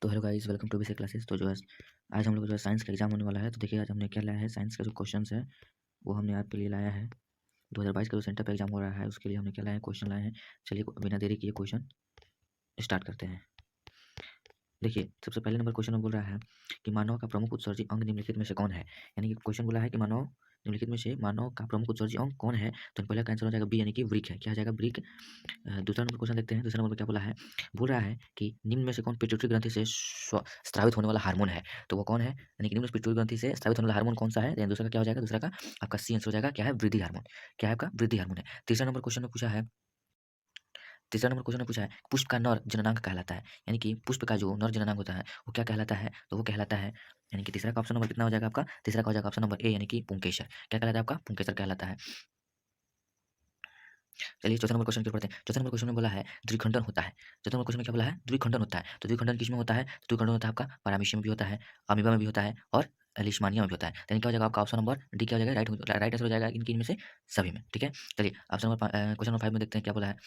तो hello guys, welcome to basic classes. तो जो है आज हम लोग जो है साइंस का एग्जाम होने वाला है। तो देखिए आज हमने क्या लाया है, साइंस का जो क्वेश्चंस है वो हमने आपके लिए लाया है। 2022 का जो सेंटर पे एग्जाम हो रहा है उसके लिए हमने क्या लाया है, क्वेश्चन लाए हैं। चलिए बिना देरी किए क्वेश्चन स्टार्ट करते हैं। देखिए सबसे पहले नंबर क्वेश्चन में बोल रहा है कि मानव का प्रमुख उत्सर्जी अंग निम्नलिखित में से कौन है। यानी कि क्वेश्चन बोला है कि मानव निम्नलिखित में से मानव का प्रमुख उत्सर्जी अंग कौन है। तो पहले का आंसर हो जाएगा बी, यानी कि वृक्क है। क्या हो जाएगा, वृक्क। दूसरा नंबर क्वेश्चन देखते हैं। दूसरा नंबर में क्या बोला है, बोल रहा है कि निम्न में से कौन पिट्यूटरी ग्रंथि से स्रावित होने वाला हार्मोन है। तो वो कौन है, यानी कि निम्न पिट्यूटरी ग्रंथि से स्रावित होने वाला हार्मोन कौन सा है। दूसरा का क्या हो जाएगा, दूसरा का आपका सी आंसर हो जाएगा, क्या है, वृद्धि हार्मोन। क्या है आपका, वृद्धि हार्मोन है। तीसरा नंबर क्वेश्चन में पूछा है, तीसरा नंबर क्वेश्चन में पूछा है पुष्प का नर जननांग कहलाता है। यानी कि पुष्प का जो नर जननांग होता है वो क्या कहलाता है, तो वो कहलाता है, यानी कि तीसरा का ऑप्शन नंबर कितना हो जाएगा आपका, तीसरा का हो जाएगा ऑप्शन नंबर ए, यानी कि पुंकेसर। क्या कहलाता है आपका, पुंकेसर कहलाता है। चलिए चौथा नंबर क्वेश्चन की ओर बढ़ते हैं। चौथा नंबर क्वेश्चन में बोला है द्विखंडन होता है। चौथा नंबर क्वेश्चन में क्या बोला है, द्विखंडन होता है। तो द्विखंडन किसमें होता है, तो द्विखंडन होता है आपका पैरामीशियम में भी होता है, अमीबा में भी होता है और लिशमानिया में भी होता है। यानी क्या हो जाएगा आपका ऑप्शन नंबर डी, क्या हो जाएगा, राइट आंसर हो जाएगा इनकी इनमें से सभी में। ठीक है, चलिए ऑप्शन नंबर क्वेश्चन नंबर 5 में देखते हैं क्या बोला है।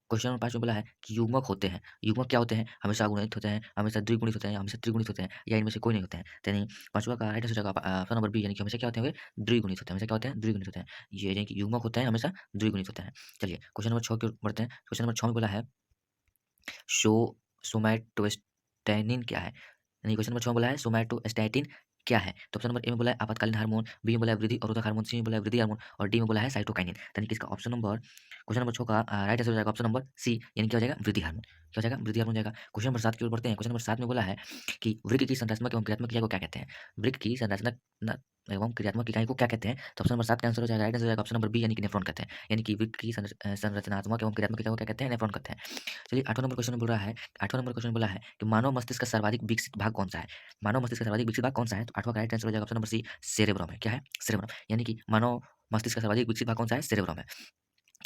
क्वेश्चन नंबर 5 में बोला है कि युग्मक होते हैं। युग्मक क्या होते हैं, हमेशा गुणित होते हैं, हमेशा द्विगुणित होते हैं, हमेशा त्रिगुणित होते हैं, या इनमें से कोई नहीं होते हैं। तो यानी पांचवा का राइट आंसर हो जाएगा ऑप्शन नंबर बी, यानी कि हमेशा क्या होते हैं, द्विगुणित होते हैं। हमेशा क्या होते हैं, द्विगुणित होते हैं। ये यानी कि युग्मक होते हैं, हमेशा द्विगुणित होते हैं। चलिए क्वेश्चन नंबर 6 की ओर बढ़ते हैं। क्वेश्चन नंबर 6 में बोला है शो सोमैटोस्टैटिन क्या है। यानी क्वेश्चन नंबर 6 में बोला है सोमैटोस्टैटिन क्या है। तो ऑप्शन नंबर ए में बोला है आपातकालीन हार्मोन, बी में बोला है वृद्धि अवरोधक हार्मोन, सी में बोला है वृद्धि हार्मोन और डी में बोला है साइटोकाइनिन। यानी कि इसका ऑप्शन नंबर क्वेश्चन नंबर 6 का राइट आंसर हो जाएगा ऑप्शन नंबर सी, यानी क्या हो जाएगा, वृद्धि हार्मोन। क्या हो जाएगा, वृद्धि हार्मोन जाएगा। क्वेश्चन नंबर 7 की ओर बढ़ते हैं। क्वेश्चन नंबर 7 में बोला है कि वृक्क की संरचनात्मक एवं क्रियात्मक क्रिया को क्या कहते हैं। वृक्क की संरचनात्मक एवं क्रियात्मक इकाई को क्या कहते हैं। तो ऑप्शन नंबर 7 का आंसर हो जाएगा, राइट आंसर हो जाएगा ऑप्शन नंबर बी, यानी कि नेफ्रॉन कहते हैं। यानी कि वृक्क की संरचनात्मक एवं क्रियात्मक क्रिया को क्या कहते हैं, नेफ्रॉन कहते हैं। चलिए 8वां नंबर क्वेश्चन में बोल रहा है, 8वां नंबर क्वेश्चन में बोला है कि मानव मस्तिष्क का सर्वाधिक विकसित भाग कौन सा है। मानव मस्तिष्क का सर्वाधिक विकसित भाग कौन सा है। तो 8वां का राइट आंसर हो जाएगा ऑप्शन नंबर सी, सेरेब्रम है। क्या है, सेरेब्रम। यानी कि मानव मस्तिष्क का सर्वाधिक विकसित भाग कौन सा है, सेरेब्रम है।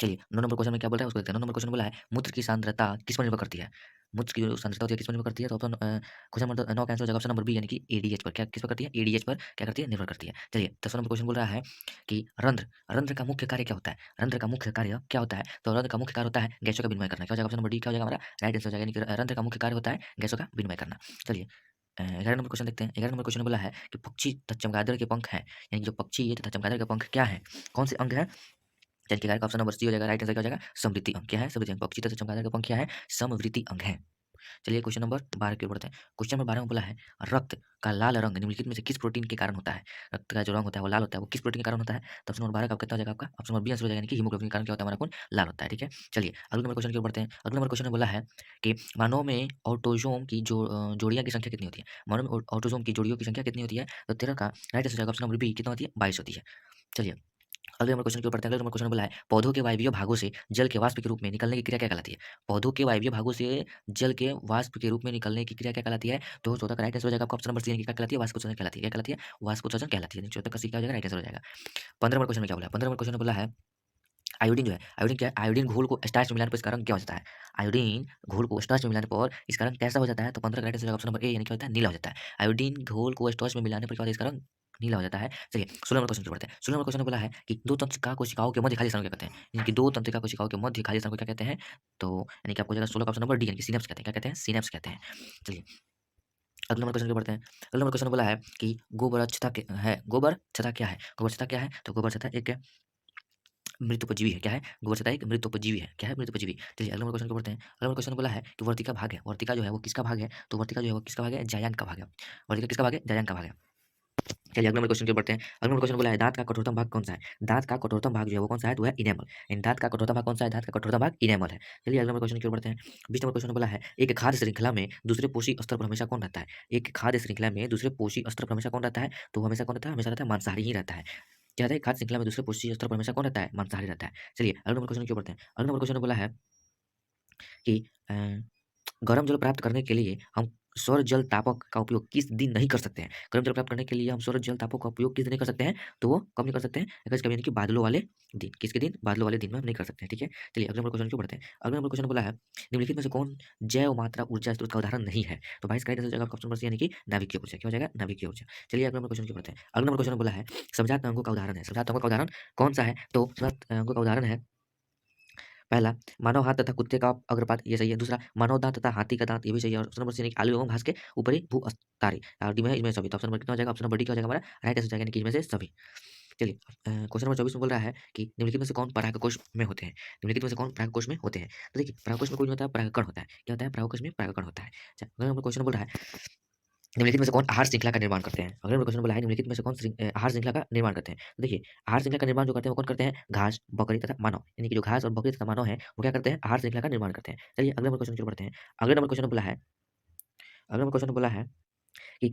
चलिए 9 नंबर क्वेश्चन में क्या बोल रहा है उसको देखते हैं। 9 नंबर क्वेश्चन में बोला है मूत्र की सांद्रता किस पर निर्भर करती है। मूत्र की जो सांद्रता होती है किस पर निर्भर करती है। तो ऑप्शन क्वेश्चन नंबर 9 का आंसर हो जाएगा ऑप्शन नंबर बी, यानी कि एडीएच पर। क्या किस पर करती है, एडीएच पर क्या करती है, निर्भर करती है। चलिए 10वां नंबर क्वेश्चन बोल रहा है कि रंध्र रंध्र का मुख्य कार्य क्या होता है। रंध्र का मुख्य कार्य क्या होता है। तो रंध्र का मुख्य कार्य होता है गैसों का विनिमय करना। क्या हो जाएगा, ऑप्शन नंबर डी क्या हो जाएगा हमारा राइट आंसर हो जाएगा, यानी कि रंध्र का मुख्य कार्य होता है गैसों का विनिमय करना। चलिए 11 नंबर क्वेश्चन देखते हैं। 11 नंबर क्वेश्चन में बोला है कि पक्षी तथा चमगादड़ के पंख हैं। यानी जो पक्षी है तथा चमगादड़ के पंख क्या है, कौन से अंग है। चलिए का ऑप्शन नंबर सी हो जाएगा, राइट आंसर क्या हो जाएगा, समृद्धि अंग। क्या है, समृद्धि अंग। पक्षी तथा चमगादड़ का पंख क्या है, समवृद्धि अंग है। चलिए क्वेश्चन नंबर 12 की ओर बढ़ते हैं। क्वेश्चन नंबर 12 में बोला है रक्त का लाल रंग निम्नलिखित में से किस प्रोटीन के कारण होता है। रक्त का जो रंग होता है वो लाल होता है, वो किस प्रोटीन के कारण होता है। तो ऑप्शन नंबर 12 का कितना हो जाएगा आपका, ऑप्शन नंबर बी आंसर हो जाएगा, यानी कि हीमोग्लोबिन के कारण क्या होता है हमारा खून लाल होता है। ठीक है, चलिए अगले नंबर क्वेश्चन की ओर बढ़ते हैं। अगले नंबर क्वेश्चन में बोला है कि मानव में ऑटोजोम की जोड़ियां की संख्या कितनी होती है। मानव में ऑटोजोम की जोड़ियों की संख्या कितनी होती है। तो 13 का राइट आंसर हो जाएगा ऑप्शन नंबर बी, कितना होती है, 22 होती है। चलिए अगले नंबर क्वेश्चन की ओर बढ़ते हैं। अगले नंबर क्वेश्चन में बोला है पौधों के वायवीय भागों से जल के वाष्प के रूप में निकलने की क्रिया क्या कहलाती है। पौधों के वायवीय भागों से जल के वाष्प के रूप में निकलने की क्रिया क्या कहलाती है। तो 14 का राइट आंसर हो जाएगा आपका ऑप्शन नंबर सी, क्या कहलाती है, वाष्पोत्सर्जन कहलाती है। क्या कहलाती है, वाष्पोत्सर्जन कहलाती है। 14 का सी क्या हो जाएगा, राइट आंसर हो जाएगा। 15 नंबर क्वेश्चन में क्या बोला है, 15 नंबर क्वेश्चन में बोला है आयोडीन जो है, आयोडीन क्या है, आयोडीन घोल को स्टार्च में मिलाने पर इसका रंग क्या हो जाता है। आयोडीन घोल को स्टार्च में मिलाने पर इसका रंग कैसा हो जाता है। तो 15 का right answer option number A, यानी क्या होता है, नीला हो जाता है। आयोडीन घोल को स्टार्च में मिलाने पर क्या होता है, इसका रंग नीला हो जाता है। चलिए 16 नंबर क्वेश्चन की बढ़ते हैं। 16 नंबर क्वेश्चन में बोला है कि दो तंत्रिका कोशिकाओं के मध्य खाली स्थान को क्या कहते हैं। यानी कि दो तंत्रिका कोशिकाओं के मध्य खाली स्थान को क्या कहते हैं। तो यानी कि आपको जगह 16 का ऑप्शन नंबर डी, यानी कि सिनेप्स कहते हैं। क्या कहते हैं, सिनेप्स कहते हैं। चलिए अगले नंबर क्वेश्चन की बढ़ते हैं। अगले नंबर क्वेश्चन में बोला है कि गोबरच्छता है, गोबरच्छता क्या है, गोबरच्छता क्या है। तो गोबरच्छता एक मृतोपजीवी है। क्या है, गोबरच्छता एक मृतोपजीवी है। क्या है, मृतोपजीवी। चलिए अगले नंबर क्वेश्चन को पढ़ते हैं। अगले नंबर क्वेश्चन बोला है कि वर्तिका भाग है, वर्तिका जो है वो किसका भाग है। तो वर्तिका जो है वो किसका भाग है, जायांत का भाग है। वर्तिका किसका भाग है, जायांत का भाग है। चलिए अगले नंबर क्वेश्चन की ओर बढ़ते हैं। अगले नंबर क्वेश्चन बोला है दांत का कठोरतम भाग कौन सा है। दांत का कठोरतम भाग जो है वो कौन सा है, तो है इनेमल। इन दांत का कठोरतम भाग कौन सा है, दांत का कठोरतम भाग इनेमल है। चलिए अगले नंबर क्वेश्चन की ओर बढ़ते हैं। 20 नंबर क्वेश्चन बोला है एक खाद्य श्रृंखला में दूसरे पोषी स्तर पर हमेशा कौन रहता है। एक खाद्य श्रृंखला में दूसरे पोषी स्तर पर हमेशा कौन रहता है। तो वो हमेशा कौन रहता है, हमेशा रहता है मांसाहारी ही रहता है। क्या रहता है, खाद्य श्रृंखला में दूसरे पोषी स्तर पर हमेशा कौन रहता है, मांसाहारी रहता है। चलिए अगले नंबर क्वेश्चन की ओर बढ़ते हैं। अगले नंबर क्वेश्चन में बोला है कि गर्म जल प्राप्त करने के लिए हम सौर जल तापक का उपयोग किस दिन नहीं कर सकते हैं। गर्म जल प्राप्त करने के लिए हम सौर जल तापक का उपयोग किस दिन नहीं कर सकते हैं। तो वो कब नहीं कर सकते हैं, अगर कभी, यानी कि बादलों वाले दिन। किसके दिन, बादलों वाले दिन में हम नहीं कर सकते हैं। ठीक है, चलिए अगले नंबर क्वेश्चन क्यों बढ़ते हैं। अगले नंबर क्वेश्चन बोला है निम्नलिखित में से कौन जैव मात्रा ऊर्जा स्रोत का उदाहरण नहीं है। तो 22 का जगह ऑप्शन नंबर सी, यानी कि नाभिकीय ऊर्जा। क्या हो जाएगा, नाभिकीय ऊर्जा। चलिए अगले नंबर क्वेश्चन क्यों बढ़ते हैं। अगले नंबर क्वेश्चन बोला है समजात अंगों का उदाहरण है। समजात अंगों का उदाहरण कौन सा है। तो समजात अंगों का उदाहरण है पहला, मानव हाथ तथा कुत्ते का अग्रपात, ये सही है। दूसरा, मानव दाँत तथा हाथी का दाँत, ये भी सही है। और ऑप्शन नंबर सी यानी कि आलू एवं घास के ऊपरी भू-अस्तारे, और डी में है इनमें सभी। तो ऑप्शन नंबर कितना हो जाएगा? ऑप्शन नंबर डी क्या हो जाएगा हमारा? राइट आंसर हो जाएगा, यानी कि इनमें से सभी। चलिए, क्वेश्चन नंबर 24 में बोल रहा है कि निम्नलिखित में से कौन परागकोश में होते हैं? निम्नलिखित में से कौन परागकोश में होते हैं? तो देखिए, परागकोश में कोई नहीं होता है, परागकण होता है। क्या होता है? परागकोश में परागकण होता है। अच्छा, अगला नंबर क्वेश्चन बोल रहा है, निम्नलिखित में से कौन आहार श्रृंखला का निर्माण करते हैं? अगला नंबर क्वेश्चन बोला है, निम्नलिखित में से कौन आहार श्रृंखला का निर्माण करते हैं? तो देखिए, आहार श्रृंखला का निर्माण जो करते हैं वो कौन करते हैं? घास, बकरी तथा मानव। यानी कि जो घास और बकरी तथा मानव है, वो क्या करते हैं? आहार श्रृंखला का निर्माण करते हैं। चलिए, अगले नंबर क्वेश्चन की ओर बढ़ते हैं। अगले नंबर क्वेश्चन बोला है, अगला नंबर क्वेश्चन बोला है कि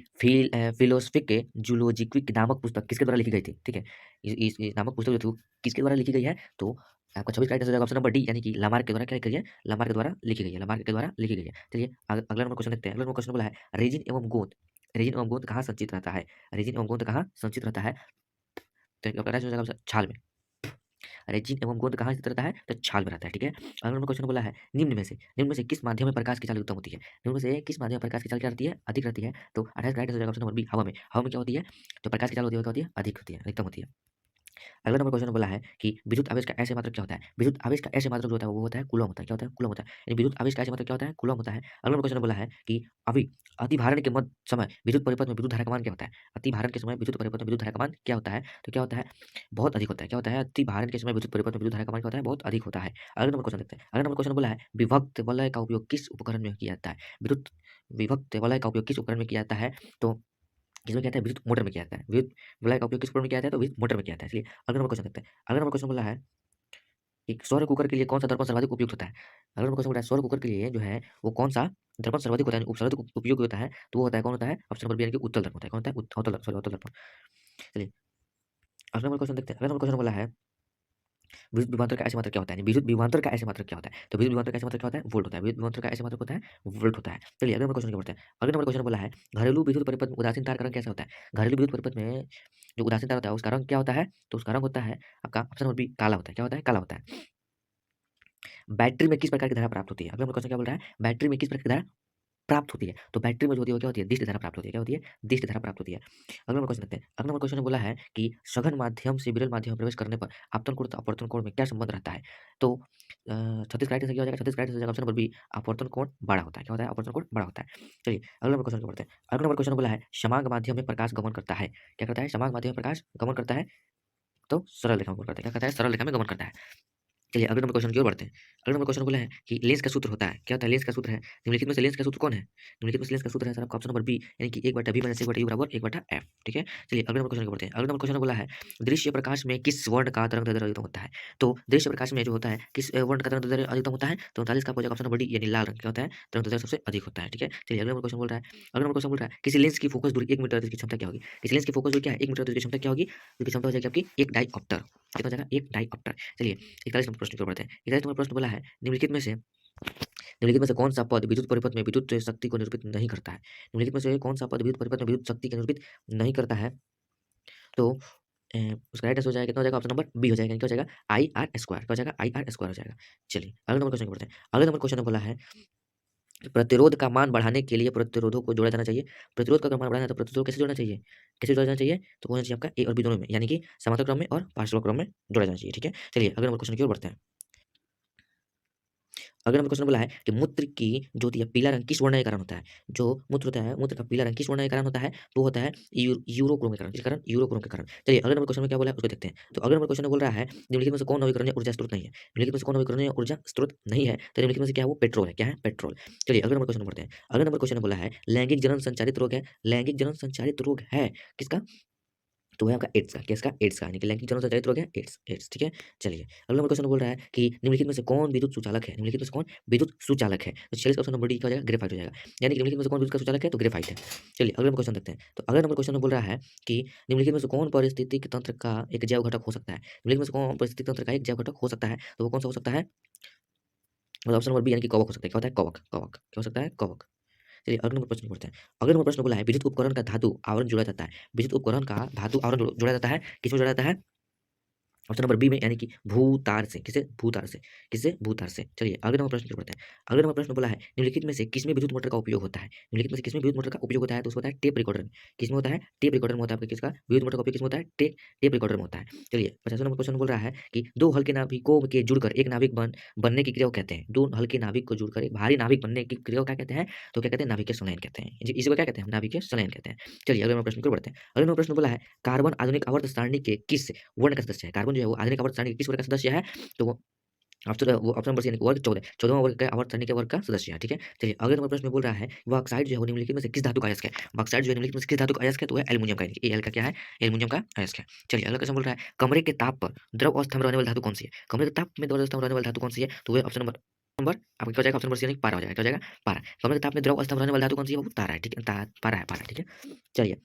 फिलोसफिक जूलॉजिक्विक नामक पुस्तक किसके द्वारा लिखी गई थी? ठीक है? इस नामक पुस्तक जो थी वो किसके द्वारा लिखी गई है? तो आपका 26 का राइट आंसर हो जाएगा ऑप्शन नंबर डी, यानी कि लामार्क के द्वारा क्या लिखी गई है? लामार्क के द्वारा लिखी गई है, लामार्क के द्वारा लिखी गई है। चलिए, अगला नंबर क्वेश्चन देखते हैं। अगला नंबर क्वेश्चन बोला है, रेजिन एवं गोंद कहाँ संचित रहता है? रेजिन एवं गोंद कहाँ संचित रहता है? तो आपका राइट आंसर हो जाएगा छाल में। रेजिन एवं गोंद कहाँ स्थित रहता है? तो छाल में रहता है, ठीक है? अगला नंबर क्वेश्चन बोला है, निम्न में से किस माध्यम में प्रकाश की चाल अधिकतम होती है? निम्न में से किस माध्यम में प्रकाश की चाल क्या रहती है? अधिक रहती है। तो 28 का राइट आंसर हो जाएगा ऑप्शन नंबर बी, हवा में। हवा में क्या होती है? तो प्रकाश की चाल होती है, क्या होती है? अधिक होती है, अधिकतम होती है। अगला नंबर क्वेश्चन बोला है कि विद्युत आवेश का ऐसे मात्रक क्या होता है? विद्युत आवेश का ऐसे मात्रक जो होता है वो होता है कूलम होता है। क्या होता है? कूलम होता है। यानी विद्युत आवेश का ऐसे मात्रक क्या होता है? कूलम होता है। अगला नंबर क्वेश्चन बोला है कि अभी अतिभारण के मध्य समय विद्युत परिपथ में विद्युत धारा का मान क्या होता है? अतिभारण के समय विद्युत परिपथ में विद्युत धारा का मान क्या होता है? तो क्या होता है? बहुत अधिक होता है। क्या होता है? अतिभारण के समय विद्युत परिपथ में विद्युत धारा का मान क्या होता है? बहुत अधिक होता है। अगला नंबर क्वेश्चन देखते हैं। अगला नंबर क्वेश्चन बोला है, विभक्त वलय का उपयोग किस उपकरण में किया जाता है? विद्युत विभक्त वलय का उपयोग किस उपकरण में किया जाता है? तो इसमें क्या होता है? विद्युत मोटर में किया जाता है। विद्युत वलय का उपयोग किस उपकरण में किया जाता है? तो विद्युत मोटर में किया जाता है। चलिए, अगला नंबर क्वेश्चन देखते हैं। अगला नंबर क्वेश्चन बोला है कि सौर कुकर के लिए कौन-सा दर्पण सर्वाधिक उपयुक्त होता है? अगला नंबर क्वेश्चन बोला है, सौर कुकर के लिए जो है वो कौन-सा दर्पण सर्वाधिक होता है, सर्वाधिक उपयोगी होता है, तो वो होता है, कौन होता है? ऑप्शन नंबर बी, यानी कि उत्तल दर्पण होता है। कौन होता है? अवतल दर्पण। चलिए, अगला नंबर क्वेश्चन देखते हैं। अगला नंबर क्वेश्चन बोला है, विद्युत विभवांतर का ऐसे मात्रक क्या होता है? विद्युत विभवांतर का ऐसे मात्रक क्या होता है? तो विद्युत विभवांतर का ऐसे मात्रक क्या होता है? वोल्ट होता है। विद्युत विभवांतर का ऐसे मात्रक होता है? वोल्ट होता है। चलिए, अगले नंबर क्वेश्चन की ओर बढ़ते हैं। अगले नंबर क्वेश्चन बोला है, घरेलू विद्युत परिपथ में उदासीन तार का रंग कैसा होता है? घरेलू विद्युत परिपथ में जो उदासीन तार होता है उसका रंग क्या होता है? तो उसका रंग होता है आपका ऑप्शन नंबर बी, काला होता है। क्या होता है? काला होता है। बैटरी में किस प्रकार की धारा प्राप्त होती है? अगला नंबर क्वेश्चन क्या बोल रहा है? बैटरी में किस प्रकार की धारा प्राप्त होती है? तो बैटरी में जो होती है वो क्या होती है? दिष्ट धारा प्राप्त होती है। क्या होती है? दिष्ट धारा प्राप्त होती है। अगला नंबर क्वेश्चन देखते हैं। अगला नंबर क्वेश्चन में बोला है कि सघन माध्यम से विरल माध्यम में प्रवेश करने पर आपतन कोण तथा अपवर्तन कोण में क्या संबंध रहता है? तो 36 का राइट आंसर क्या हो जाएगा? 36 का राइट आंसर हो जाएगा ऑप्शन नंबर बी, अपवर्तन कोण बड़ा होता है। क्या होता है? अपवर्तन कोण बड़ा होता है। चलिए, अगला नंबर क्वेश्चन को पढ़ते हैं। अगला नंबर क्वेश्चन बोला है, समांग माध्यम में प्रकाश गमन करता है। क्या करता है? समांग माध्यम में प्रकाश गमन करता है, तो सरल रेखा में गमन करता है। क्या करता है? सरल रेखा में गमन करता है। चलिए, अगले नंबर क्वेश्चन की ओर बढ़ते हैं। अगले नंबर क्वेश्चन बोला है कि लेंस का सूत्र होता है। क्या होता है? लेंस का सूत्र है, निम्नलिखित में से लेंस का सूत्र कौन है? निम्नलिखित में से लेंस का सूत्र है सर आपका ऑप्शन नंबर बी, यानी कि 1/v - 1/u = 1/f, ठीक है? चलिए, अगले नंबर क्वेश्चन की ओर बढ़ते हैं। अगले नंबर क्वेश्चन बोला है, दृश्य प्रकाश में किस वर्ण का तरंगदैर्ध्य अधिकतम होता है? तो दृश्य प्रकाश में जो होता है किस वर्ण का तरंगदैर्ध्य अधिकतम होता है? तो 39 का हो जाएगा ऑप्शन नंबर डी, यानी लाल रंग। क्या होता है? तरंगदैर्ध्य सबसे अधिक होता है, ठीक है? चलिए, अगला नंबर क्वेश्चन बोल रहा है, अगला नंबर क्वेश्चन बोल रहा है, किसी लेंस की फोकस दूरी 1 मीटर की क्षमता क्या होगी? किसी लेंस की फोकस दूरी क्या है? 1 मीटर की क्षमता क्या होगी? उसकी क्षमता हो जाएगी आपकी 1 डायऑप्टर। कितना हो जाएगा? 1 डायऑप्टर। चलिए, 41 नंबर प्रश्न की ओर बढ़ते हैं। 41 नंबर प्रश्न बोला है, निम्नलिखित में से कौन सा पद विद्युत परिपथ में विद्युत शक्ति को निरूपित नहीं करता है? निम्नलिखित में से कौन सा पद विद्युत परिपथ में विद्युत शक्ति को निरूपित नहीं करता है? तो उसका राइट आंसर हो जाएगा, कितना हो जाएगा? ऑप्शन नंबर बी हो जाएगा। क्या हो जाएगा? I R square. क्या हो जाएगा? आई आर स्क्वायर हो जाएगा। चलिए, अगले नंबर क्वेश्चन को पढ़ते हैं। अगले नंबर क्वेश्चन में बोला है, प्रतिरोध का मान बढ़ाने के लिए प्रतिरोधों को जोड़ा जाना चाहिए। प्रतिरोध का अगर मान बढ़ाना है तो प्रतिरोध कैसे जोड़ना चाहिए? कैसे जोड़ा जाना चाहिए? तो होना चाहिए आपका ए और बी दोनों में, यानी कि समांतर क्रम में और पार्श्व क्रम में जोड़ा जाना चाहिए, ठीक है? चलिए, अगले नंबर क्वेश्चन की ओर बढ़ते हैं। अगला नंबर क्वेश्चन बोला है कि मूत्र की जो होती है पीला रंग किस वर्ण के कारण होता है? जो मूत्र होता है, मूत्र का पीला रंग किस वर्ण के कारण होता है? तो होता है यूरोक्रोम के कारण। किस कारण? यूरोक्रोम के कारण। चलिए, अगले नंबर क्वेश्चन में क्या बोला है उसको देखते हैं। तो अगले नंबर क्वेश्चन में बोल रहा है, निम्नलिखित में से कौन नवीकरणीय ऊर्जा स्रोत नहीं है? निम्नलिखित में से कौन नवीकरणीय ऊर्जा स्रोत नहीं है? तो निम्नलिखित में से क्या है? वो पेट्रोल है। क्या है? पेट्रोल। चलिए, अगले नंबर क्वेश्चन पढ़ते हैं। अगले नंबर क्वेश्चन में बोला है, लैंगिक जनन संचारित रोग है। लैंगिक जनन संचारित रोग है किसका? तो वो है आपका एड्स का। किसका? एड्स का, यानी कि लैंगिक जनन संचालित रोग है एड्स, एड्स, ठीक है? चलिए, अगला नंबर क्वेश्चन बोल रहा है कि निम्नलिखित में से कौन विद्युत सुचालक है? निम्नलिखित में से कौन विद्युत सुचालक है? तो 46 का ऑप्शन नंबर डी क्या हो जाएगा? ग्रेफाइट हो जाएगा। यानी कि निम्नलिखित में से कौन विद्युत का सुचालक है? तो ग्रेफाइट है। चलिए, अगला नंबर क्वेश्चन देखते हैं। तो अगला नंबर क्वेश्चन में बोल रहा है कि निम्नलिखित में से कौन पारिस्थितिक तंत्र का एक जैव घटक हो सकता है? निम्नलिखित में से कौन पारिस्थितिक तंत्र का एक जैव घटक हो सकता है? तो वो कौन सा हो सकता है? मतलब ऑप्शन नंबर बी, यानी कि कवक हो सकता है। क्या होता है? कवक, कवक। क्या हो सकता है? कवक। चलिए, अगले नंबर प्रश्न पढ़ते हैं। अगले नंबर प्रश्न बोला है, विद्युत उपकरण का धातु आवरण जोड़ा जाता है। विद्युत उपकरण का धातु आवरण जोड़ा जाता है, किसमें जोड़ा जाता है? ऑप्शन नंबर बी में यानी कि भूतार से, किसे भूतार से, किसे भूतार से। चलिए अगले नंबर प्रश्न की ओर बढ़ते हैं। अगले नंबर प्रश्न बोला है निम्नलिखित में से किसमें विद्युत मोटर का उपयोग होता है? निम्नलिखित में से किसमें विद्युत मोटर का उपयोग होता है? तो उसको होता है टेप रिकॉर्डर में। किसमें होता है? टेप रिकॉर्डर में होता है। आपका किसका विद्युत मोटर का उपयोग किसमें होता है? टेप रिकॉर्डर में होता है। चलिए 50वां नंबर क्वेश्चन बोल रहा है कि दो हल्के नाभिकों के जुड़कर एक नाभिक बनने की क्रिया को कहते हैं। दो हल्के नाभिक को जुड़कर एक भारी नाभिक बनने की क्रिया को क्या कहते हैं? तो क्या कहते हैं? नाभिकीय संलयन कहते हैं। इसी को क्या कहते हैं? नाभिकीय संलयन कहते हैं। चलिए अगले नंबर प्रश्न की ओर बढ़ते हैं। अगले नंबर प्रश्न बोला है कार्बन आधुनिक आवर्त सारणी के किस वर्ण का सदस्य है? कार्बन जो है वो आधुनिक आवर्त सारणी के किस वर्ण का सदस्य है? तो वो ऑप्शन नंबर सी यानी कि वर्ग 14 14वां वर्ग का आवर्त सारणी के वर्ग का सदस्य है। ठीक है, चलिए अगले नंबर प्रश्न में बोल रहा है बॉक्साइट जो है वो निम्नलिखित में से किस धातु का अयस्क है? बॉक्साइट जो है निम्नलिखित में से किस धातु का अयस्क है? तो है एल्युमिनियम का, यानी कि एल का क्या है? एल्युमिनियम का अयस्क है। चलिए अगला क्वेश्चन बोल रहा है कमरे के ताप पर द्रव अवस्था में रहने वाली धातु कौन सी है? कमरे के ताप में द्रव अवस्था में रहने वाली धातु कौन सी है? तो वह ऑप्शन नंबर आपका क्या हो जाएगा? ऑप्शन नंबर सी यानी कि पारा हो जाएगा। क्या हो जाएगा? पारा। कमरे के ताप में द्रव अवस्था में रहने वाली धातु कौन सी है? वो तारा है। ठीक है, पारा है, पारा है। ठीक है, चलिए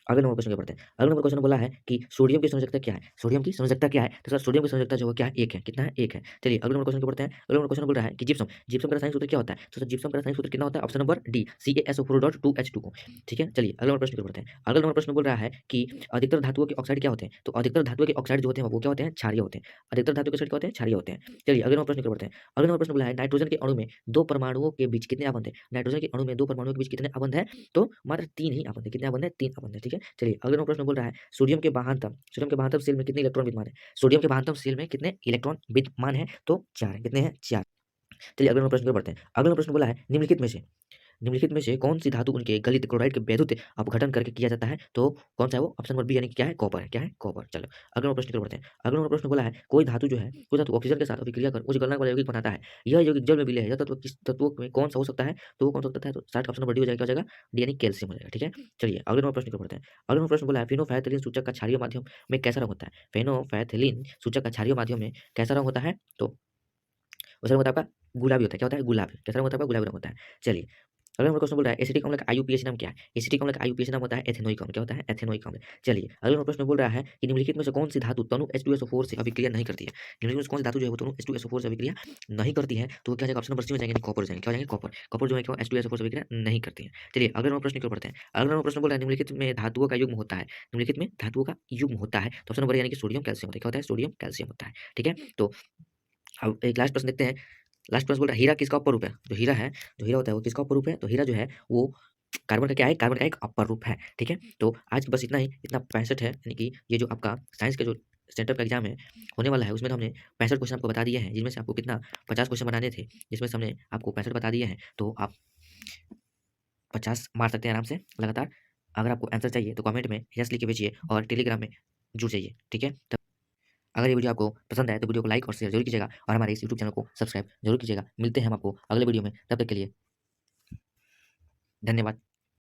अगले नंबर क्वेश्चन क्या पढ़ते हैं। अगले नंबर क्वेश्चन बोला है कि सोडियम की संयोजकता क्या है? सोडियम की संयोजकता क्या है? तो सर सोडियम की संयोजकता जो है क्या है? 1 है। कितना है? 1 है। चलिए अगले नंबर क्वेश्चन क्या पढ़ते हैं। अगले नंबर क्वेश्चन बोल रहा है कि जिप्सम जिप्सम का रासायनिक सूत्र क्या होता है? तो सर जिप्सम का रासायनिक सूत्र कितना होता है? Option number D CaSO4.2H2O। ठीक है, चलिए अगले नंबर प्रश्न क्या पढ़ते हैं। अगले नंबर प्रश्न बोल रहा है कि अधिकतर धातुओं के ऑक्साइड क्या होते हैं? तो अधिकतर धातुओं के ऑक्साइड जो होते हैं वो क्या होते हैं? क्षारीय होते हैं। अधिकतर धातु के ऑक्साइड क्या होते हैं? क्षारीय होते हैं। चलिए अगले नंबर प्रश्न क्या पढ़ते हैं। अगले नंबर प्रश्न बोला है नाइट्रोजन के अणु में 2 परमाणुओं के बीच कितने आबंध हैं? नाइट्रोजन के अणु में 2 परमाणुओं के बीच कितने आबंध हैं? तो मात्र 3 ही आबंध हैं। कितने आबंध हैं? 3 आबंध हैं। ठीक है, चलिए अगले नंबर प्रश्न बोल रहा है सोडियम के महातम सेल में कितने इलेक्ट्रॉन विद्यमान है? सोडियम के महातम सेल में कितने इलेक्ट्रॉन विद्यमान है? तो 4 है। कितने हैं? 4। चलिए अगले नंबर प्रश्न की ओर बढ़ते हैं। अगले नंबर प्रश्न बोला है निम्नलिखित में से कौन सी धातु उनके गलित क्लोराइड के वैद्युत अपघटन करके किया जाता है? तो कौन सा है वो? ऑप्शन नंबर बी यानी कि क्या है? कॉपर है। क्या है? कॉपर। चलो अगले नंबर प्रश्न की ओर बढ़ते हैं। अगले नंबर प्रश्न बोला है कोई धातु ऑक्सीजन के साथ अभिक्रिया कर उच्च गलनांक वाला यौगिक बनाता है। यह यौगिक जल में विलय है। यह तत्व किस तत्व में कौन सा हो सकता है? तो वो कौन सा हो सकता है? तो शायद ऑप्शन नंबर डी हो जाएगा। क्या हो जाएगा? डी यानी कैल्शियम हो जाएगा। ठीक है, चलिए अगले नंबर प्रश्न की ओर बढ़ते हैं। अगले नंबर प्रश्न बोला है फेनोल्फथालीन सूचक का क्षारीय माध्यम में कैसा रंग होता है? फेनोल्फथालीन सूचक का क्षारीय माध्यम में कैसा रंग होता है? तो उसका रंग होता है आपका गुलाबी होता है। क्या होता है? गुलाबी। कैसा रंग होता है आपका? गुलाबी रंग होता है। चलिए अगला नंबर क्वेश्चन बोल रहा है एसिटिक अम्ल का आईयूपीएच नाम क्या है? एसिटिक अम्ल का आईयूपीएच नाम होता है एथेनोइक अम्ल। क्या होता है? एथेनोइक अम्ल। चलिए अगला नंबर प्रश्न बोल रहा है कि निम्नलिखित में से कौन सी धातु तनु H2SO4 से अभिक्रिया नहीं करती है? निम्नलिखित में से कौन सी धातु जो है वो तनु H2SO4 से अभिक्रिया नहीं करती है? तो वो क्या हो जाएगा? ऑप्शन नंबर सी में जाएंगे, कॉपर हो जाएंगे। क्या हो जाएंगे? कॉपर। कॉपर जो है क्या H2SO4 से अभिक्रिया नहीं करती है। चलिए अगले नंबर प्रश्न की ओर बढ़ते हैं। अगला नंबर प्रश्न बोल रहा है निम्नलिखित में धातुओं का युग्म होता है। निम्नलिखित में धातुओं का युग्म होता है तो ऑप्शन नंबर यानी कि सोडियम कैल्शियम होता है। क्या होता है? सोडियम कैल्शियम होता है। ठीक है, तो अब एक लास्ट प्रश्न देखते हैं। लास्ट प्रश्न बोल रहा है हीरा किसका अपर रूप है? जो हीरा होता है वो किसका अपर रूप है? तो हीरा जो है वो कार्बन का क्या है? कार्बन का एक अपर रूप है। ठीक है, तो आज बस इतना ही। इतना 65 है, यानी कि ये जो आपका साइंस का जो सेंटर का एग्जाम है होने वाला है उसमें तो हमने 65 क्वेश्चन आपको बता दिए हैं, जिनमें से आपको कितना 50 क्वेश्चन बनाने थे, जिसमें से हमने आपको 65 बता दिए हैं। तो आप 50 मार सकते हैं आराम से लगातार। अगर आपको आंसर चाहिए तो कमेंट में यस लिख के भेजिए और टेलीग्राम में जुड़ जाइए। ठीक है, तो अगर ये वीडियो आपको पसंद आए तो वीडियो को लाइक और शेयर जरूर कीजिएगा और हमारे इस यूट्यूब चैनल को सब्सक्राइब जरूर कीजिएगा। मिलते हैं हम आपको अगले वीडियो में, तब तक के लिए धन्यवाद।